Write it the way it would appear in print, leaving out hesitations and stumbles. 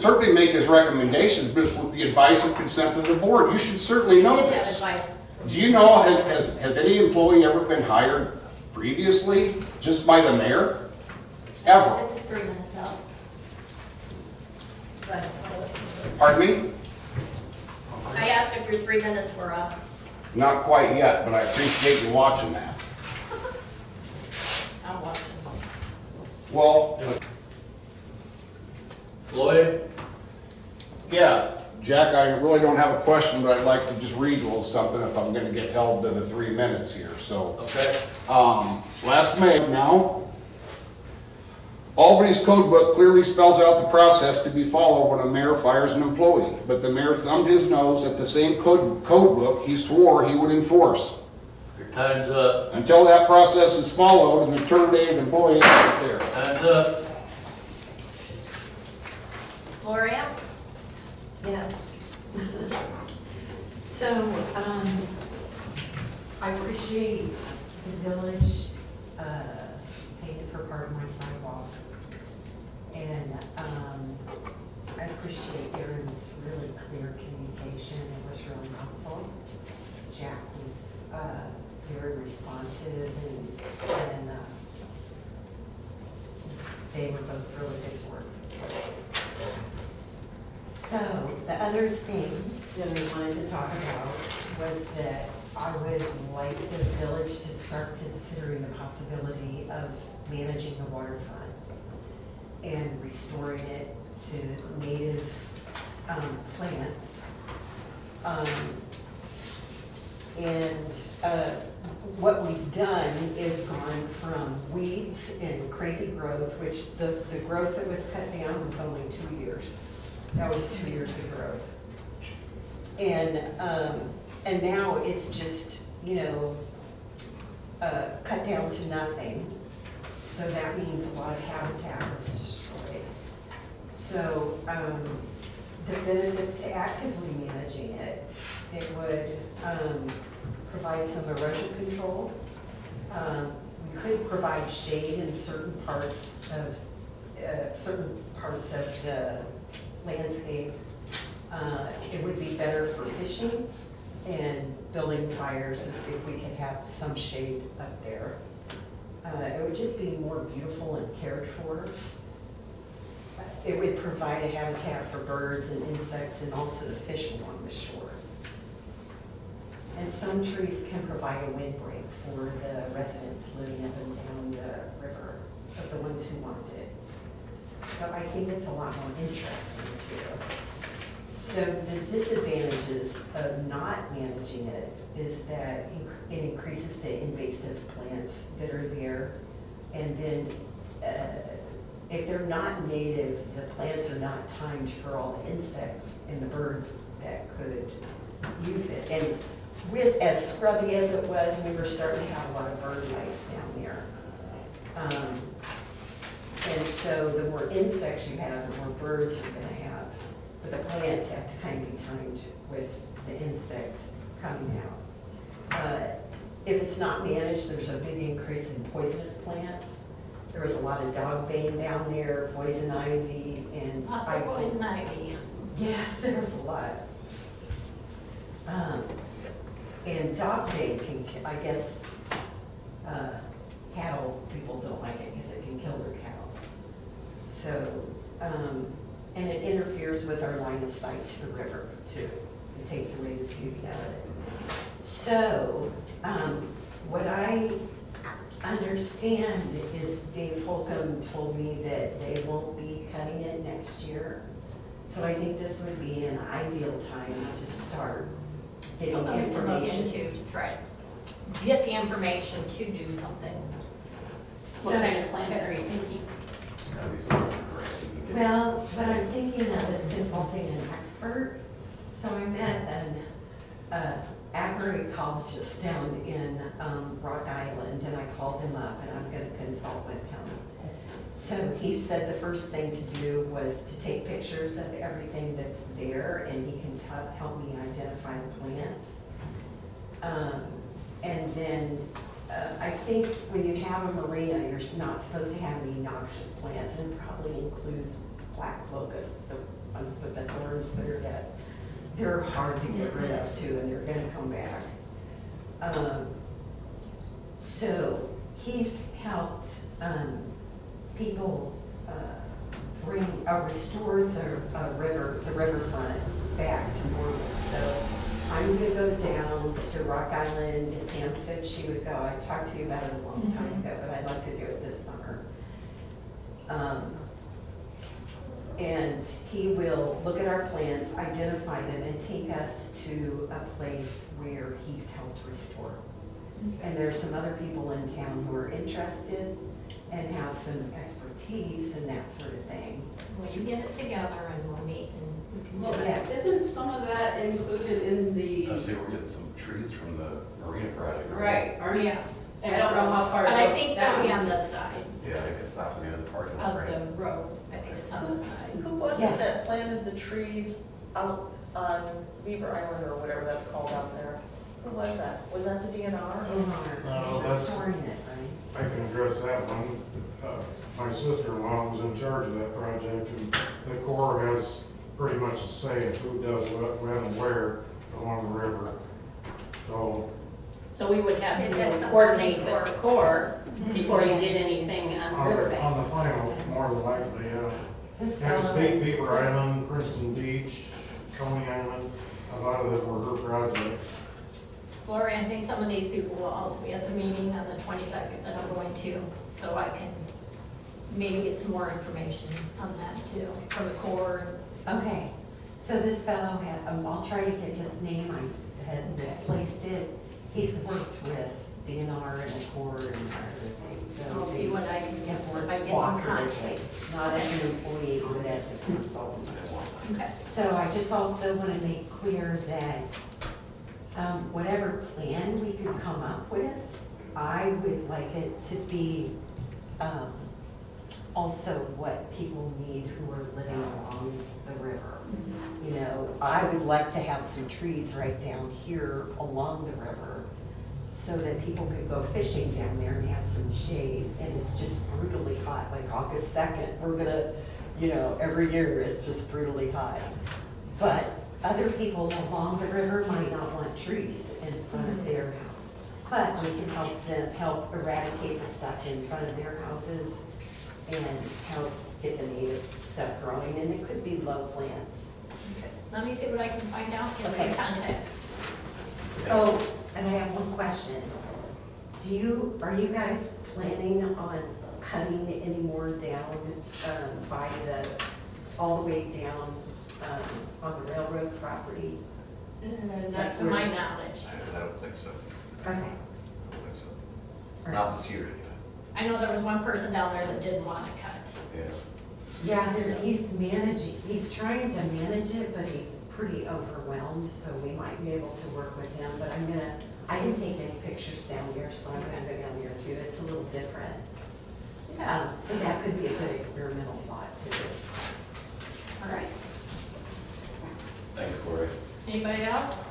certainly make his recommendations, but with the advice and consent of the board. You should certainly know this. Do you know, has any employee ever been hired previously just by the mayor? Ever? This is 3 minutes out. Pardon me? I asked if your 3 minutes were up. Not quite yet, but I appreciate you watching that. I'm watching. Well, Floyd? yeah, Jack, I really don't have a question, but I'd like to just read a little something if I'm gonna get held to the 3 minutes here, so. Okay. Last May now, Albany's code book clearly spells out the process to be followed when a mayor fires an employee, but the mayor thumbed his nose at the same code book he swore he would enforce. Your time's up. Until that process is followed and the terminated employee is out there. Time's up. Gloria? Yes. So, I appreciate the village paying for part of my sidewalk. And I appreciate Aaron's really clear communication. It was really helpful. Jack was very responsive and they were both really good to work with. So the other thing that I wanted to talk about was that I would like the village to start considering the possibility of managing the waterfront and restoring it to native plants. What we've done is gone from weeds and crazy growth, which the growth that was cut down was only 2 years. That was 2 years of growth. And now it's just, cut down to nothing. So that means a lot of habitat was destroyed. So the benefits to actively managing it, it would provide some erosion control. We could provide shade in certain parts of the landscape. It would be better for fishing and building fires if we could have some shade up there. It would just be more beautiful and cared for. It would provide a habitat for birds and insects and also the fish along the shore. And some trees can provide a windbreak for the residents living up and down the river, but the ones who want it. So I think it's a lot more interesting too. So the disadvantages of not managing it is that it increases the invasive plants that are there. And then if they're not native, the plants are not timed for all the insects and the birds that could use it. And with as scrubby as it was, we were starting to have a lot of bird life down there. And so the more insects you have, the more birds you're going to have. But the plants have to kind of be timed with the insects coming out. If it's not managed, there's a big increase in poisonous plants. There was a lot of dog bane down there, poison ivy, and Lots of poison ivy. Yes, there was a lot. And dog bane can, I guess, cattle people don't like it because it can kill their cows. So, and it interferes with our line of sight to the river too. It takes away the beauty of it. So, what I understand is Dave Holcomb told me that they won't be cutting it next year. So I think this would be an ideal time to start getting Something we can look information. into to try to get the information to do something. So- What kind of plans are you thinking? Well, what I'm thinking of is consulting an expert. So I met an agroecologist down in Rock Island, and I called him up, and I'm going to consult with him. So he said the first thing to do was to take pictures of everything that's there, and he can help me identify the plants. And then I think when you have a marina, you're not supposed to have any noxious plants, and it probably includes black locust, the ones, but the thorns they're hard to get rid of too, and they're gonna come back. So he's helped, people, restore the riverfront back to normal. So I'm gonna go down to Rock Island, and Pam said she would go. I talked to you about it a long time ago, but I'd like to do it this summer. And he will look at our plans, identify them, and take us to a place where he's helped restore. And there's some other people in town who are interested and have some expertise and that sort of thing. Well, you get it together and we'll meet and we can Well, do it. Yeah. isn't some of that included in the, I see, we're getting some trees from the marina project. right, aren't you? Yes. I don't know how far But it I goes think they'll be down. on this side Yeah, I think it stops at the end of the parking lot, of right? the road. I think it's on this side. Who was Yes. it that planted the trees out on Beaver Island or whatever that's called out there? Who was that? Was that the DNR? No, He's that's- restoring it, right? I can address that one. My sister-in-law was in charge of that project, and the Corps has pretty much a say of who does what, when, and where along the river. So, we would have Yeah, to that's coordinate state with the Corps before you did anything on on riverbank. on the final, more than likely, This yeah. fellow State is- Beaver Island, Princeton Beach, Coney Island, a lot of them were her projects. Gloria, I think some of these people will also be at the meeting on the 22nd that I'm going to, so I can maybe get some more information on that too, from the Corps. Okay, so this fellow had, I'll try to get his name, I had misplaced it. He's worked with DNR and the Corps and that sort of thing, so. I'll see what I can He get, worked if I get some cooperatively, context. not as an employee, but as a consultant. Okay. So I just also want to make clear that whatever plan we can come up with, I would like it to be also what people need who are living along the river. You know, I would like to have some trees right down here along the river so that people could go fishing down there and have some shade. And it's just brutally hot, like August 2nd, we're gonna, you know, every year it's just brutally hot. But other people along the river might not want trees in front of their house. But we can help eradicate the stuff in front of their houses and help get the native stuff growing, and it could be low plants. Let me see what I can find out, get some Okay. context. Oh, and I have one question. Are you guys planning on cutting any more down all the way down on the railroad property? Not to my knowledge. I don't think so. Okay. I don't think so. All right. Not this year, anyway. I know there was one person down there that didn't want to cut. Yeah. Yeah, he's trying to manage it, but he's pretty overwhelmed, so we might be able to work with him, but I didn't take any pictures down there, so I'm gonna go down there too, it's a little different. So that could be a good experimental plot to do. All right. Thanks, Corey. Anybody else?